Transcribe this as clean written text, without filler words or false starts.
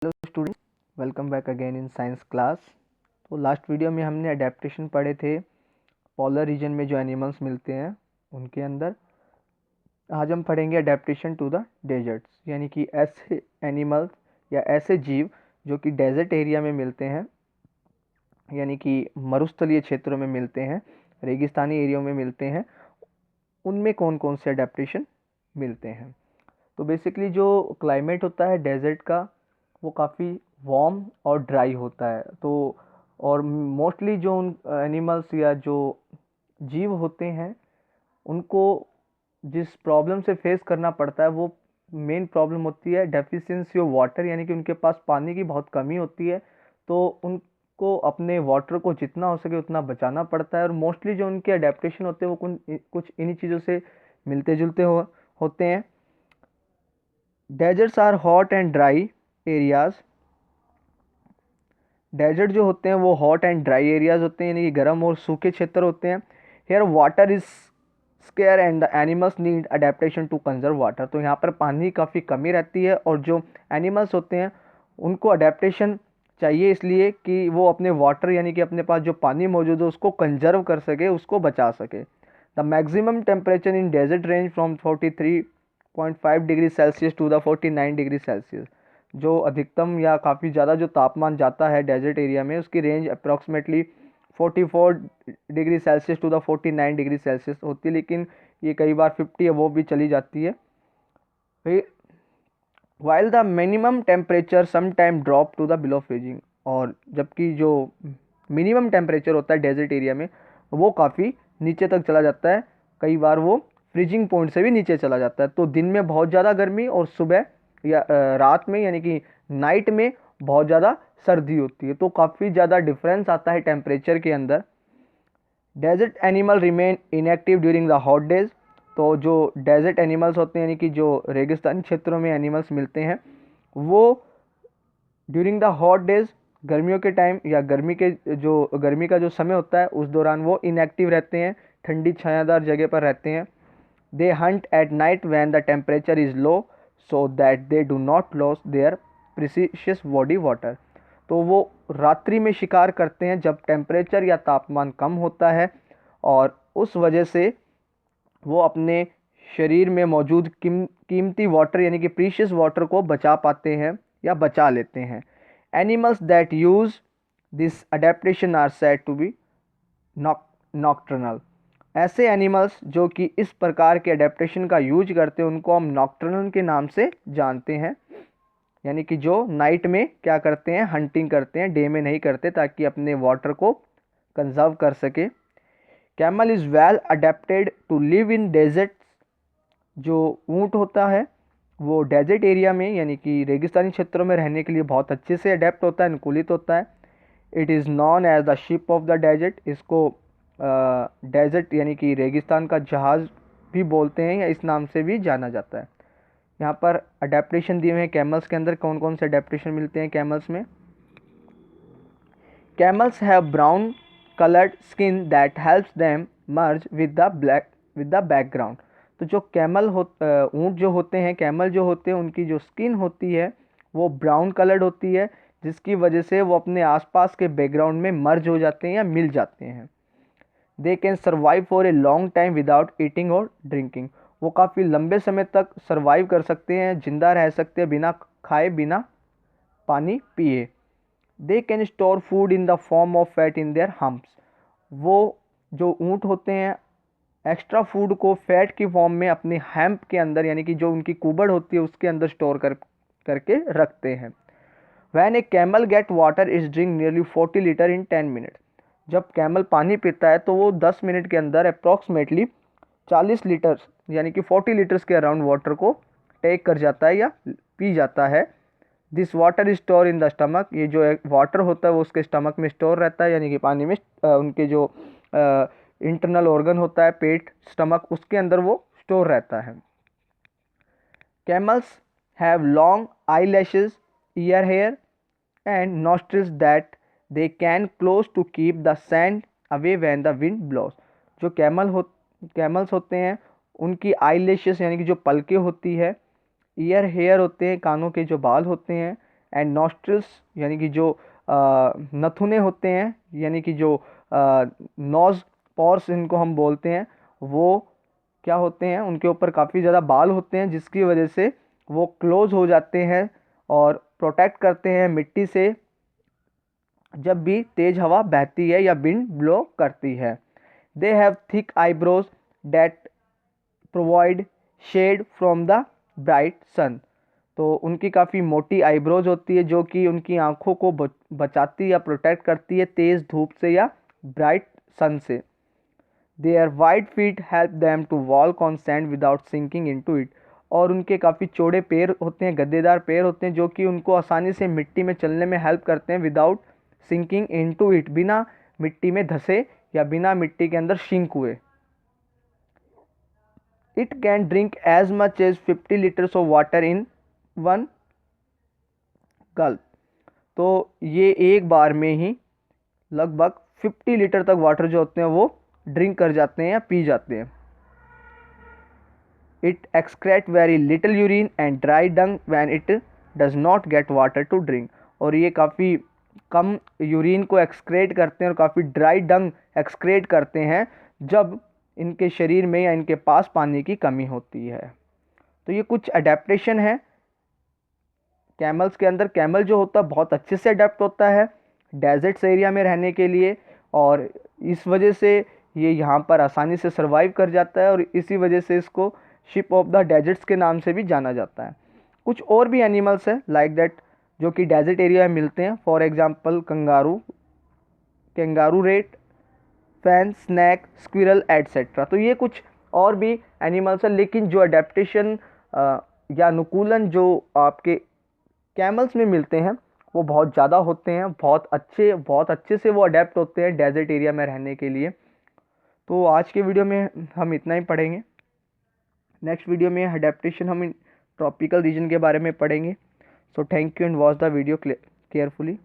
Hello student, welcome back again in science class. तो last video में हमने adaptation पढ़े थे पोलर रीजन में जो एनिमल्स मिलते हैं उनके अंदर। आज हम पढ़ेंगे अडेप्टेशन टू द डेजर्ट्स, यानी कि ऐसे एनिमल्स या ऐसे जीव जो कि डेजर्ट एरिया में मिलते हैं, यानी कि मरुस्थलीय क्षेत्रों में मिलते हैं, रेगिस्तानी एरिया में मिलते हैं, उनमें कौन कौन से अडेप्टेशन मिलते हैं। तो बेसिकली जो क्लाइमेट होता है डेजर्ट का वो काफ़ी वार्म और ड्राई होता है। तो और मोस्टली जो उन एनिमल्स या जो जीव होते हैं उनको जिस प्रॉब्लम से फेस करना पड़ता है वो मेन प्रॉब्लम होती है डेफिशिएंसी ऑफ वाटर, यानी कि उनके पास पानी की बहुत कमी होती है। तो उनको अपने वाटर को जितना हो सके उतना बचाना पड़ता है, और मोस्टली जो उनके अडेप्टेशन होते हैं वो कुछ इन्हीं चीज़ों से मिलते जुलते होते हैं। Deserts are hot and dry areas. Desert जो होते हैं वो हॉट एंड ड्राई एरियाज होते हैं, यानी कि गर्म और सूखे क्षेत्र होते हैं। Here water is scarce and the animals need adaptation to conserve water. तो यहाँ पर पानी काफ़ी कमी रहती है और जो एनिमल्स होते हैं उनको अडेप्टेशन चाहिए, इसलिए कि वो अपने वाटर यानी कि अपने पास जो पानी मौजूद है उसको कंजर्व कर सके, उसको बचा सके। The maximum temperature in desert range from 43.5 degree Celsius to the 49 degree Celsius. जो अधिकतम या काफ़ी ज़्यादा जो तापमान जाता है डेजर्ट एरिया में उसकी range approximately 44 degree Celsius to the 49 degree Celsius होती है, लेकिन ये कई बार 50 अबव भी चली जाती है। While the minimum temperature some time drop to the below freezing. और जबकि जो मिनिमम टेम्परेचर होता है डेजर्ट एरिया में वो काफ़ी नीचे तक चला जाता है, कई बार वो फ्रीजिंग पॉइंट से भी नीचे चला जाता है। तो दिन में बहुत ज़्यादा गर्मी और सुबह या रात में यानी कि नाइट में बहुत ज़्यादा सर्दी होती है। तो काफ़ी ज़्यादा डिफरेंस आता है टेम्परेचर के अंदर। Desert animal remain inactive during the hot days. तो जो डेजर्ट एनिमल्स होते हैं यानी कि जो रेगिस्तानी क्षेत्रों में एनिमल्स मिलते हैं वो ड्यूरिंग द हॉट डेज गर्मियों के टाइम या गर्मी का जो समय होता है उस दौरान वो इनएक्टिव रहते हैं, ठंडी छायादार जगह पर रहते हैं। They hunt at night when the temperature is low so that they do not loss their precious body water. तो वो रात्रि में शिकार करते हैं जब टेम्परेचर या तापमान कम होता है, और उस वजह से वो अपने शरीर में मौजूद कीमती वाटर यानी कि प्रीशियस वाटर को बचा पाते हैं या बचा लेते हैं। Animals that use this adaptation are said to be nocturnal. ऐसे एनिमल्स जो कि इस प्रकार के अडेप्टेशन का यूज करते हैं उनको हम नॉक्टर्नल के नाम से जानते हैं, यानी कि जो नाइट में क्या करते हैं, हंटिंग करते हैं, डे में नहीं करते, ताकि अपने वाटर को कंजर्व कर सके। Camel is well adapted to live in desert. जो ऊँट होता है वो डेजर्ट एरिया में यानी कि रेगिस्तानी क्षेत्रों में रहने के लिए बहुत अच्छे से अडेप्ट होता है, अनुकूलित होता है। It is known as the ship of the desert. इसको डेजर्ट यानी कि रेगिस्तान का जहाज़ भी बोलते हैं या इस नाम से भी जाना जाता है। यहाँ पर अडेप्टेशन दिए हुए हैं कैमल्स के अंदर, कौन कौन से अडेप्टेशन मिलते हैं कैमल्स में। Camels have brown colored skin that helps them merge with the background। तो जो ऊँट जो होते हैं, कैमल जो होते हैं, उनकी जो स्किन होती है वो ब्राउन कलर्ड होती है, जिसकी वजह से वो अपने आसपास के बैकग्राउंड में मर्ज हो जाते हैं या मिल जाते हैं। They can survive for a long time without eating और ड्रिंकिंग। वो काफ़ी लंबे समय तक सर्वाइव कर सकते हैं, जिंदा रह सकते हैं बिना खाए बिना पानी पिए। They can store food in the form of fat in their humps. वो जो ऊँट होते हैं एक्स्ट्रा फूड को फैट की फॉर्म में अपने हैम्प के अंदर यानी कि जो उनकी कुबड़ होती है उसके अंदर स्टोर करके रखते हैं। When a camel get water is drink nearly 40 litre in 10 minute. जब कैमल पानी पीता है तो वो 10 मिनट के अंदर अप्रॉक्सीमेटली 40 लीटर यानी कि 40 लीटर्स के अराउंड वाटर को टेक कर जाता है या पी जाता है। This water is store in the stomach. ये जो वाटर होता है वो उसके स्टमक में स्टोर रहता है, यानी कि पानी में उनके जो इंटरनल ऑर्गन होता है पेट स्टमक उसके अंदर वो स्टोर रहता है। Camels have long eye lashes, ear hair and nostrils that they can close to keep the sand away when the wind blows. जो कैमल्स होते हैं उनकी आई लैशेज यानी कि जो पलकें होती है, ईयर हेयर होते हैं कानों के जो बाल होते हैं, एंड नॉस्ट्रल्स यानी कि जो नथुने होते हैं, यानी कि जो नोज पॉर्स इनको हम बोलते हैं, वो क्या होते हैं, उनके ऊपर काफ़ी ज़्यादा बाल होते हैं जिसकी वजह से वो क्लोज हो जाते हैं और प्रोटेक्ट करते हैं मिट्टी से जब भी तेज हवा बहती है या विंड ब्लो करती है। They have thick eyebrows that provide shade from the bright sun. तो उनकी काफ़ी मोटी आईब्रोज होती है जो कि उनकी आंखों को बचाती या प्रोटेक्ट करती है तेज़ धूप से या ब्राइट सन से। Their wide feet help them to walk on sand without sinking into it. और उनके काफ़ी चौड़े पैर होते हैं, गद्देदार पैर होते हैं जो कि उनको आसानी से मिट्टी में चलने में हेल्प करते हैं विदाउट सिंकिंग इनटू इट, बिना मिट्टी में धंसे या बिना मिट्टी के अंदर सिंक हुए। It can drink as much as 50 litres of water in one gulp. तो ये एक बार में ही लगभग 50 लीटर तक वाटर जो होते हैं वो ड्रिंक कर जाते हैं या पी जाते हैं। It excrete very little urine and dry dung when it does not get water to drink. और ये काफ़ी कम यूरिन को एक्सक्रेट करते हैं और काफ़ी ड्राई डंग एक्सक्रेट करते हैं जब इनके शरीर में या इनके पास पानी की कमी होती है। तो ये कुछ अडेप्टेशन है कैमल्स के अंदर। कैमल जो होता है बहुत अच्छे से अडेप्ट होता है डेजर्ट्स एरिया में रहने के लिए, और इस वजह से ये यहाँ पर आसानी से सर्वाइव कर जाता है और इसी वजह से इसको शिप ऑफ द डेजर्ट्स के नाम से भी जाना जाता है। कुछ और भी एनिमल्स हैं लाइक दैट जो कि डेजर्ट एरिया में मिलते हैं, for example kangaroo rat, fan, snake, squirrel etcetera. तो ये कुछ और भी एनिमल्स हैं, लेकिन जो अडेप्टेशन या अनुकूलन जो आपके कैमल्स में मिलते हैं वो बहुत ज़्यादा होते हैं, बहुत अच्छे से वो अडेप्ट होते हैं डेजर्ट एरिया में रहने के लिए। तो आज के वीडियो में हम इतना ही पढ़ेंगे। नेक्स्ट वीडियो में अडेप्टेशन हम ट्रॉपिकल रीजन के बारे में पढ़ेंगे। So thank you and watch the video carefully.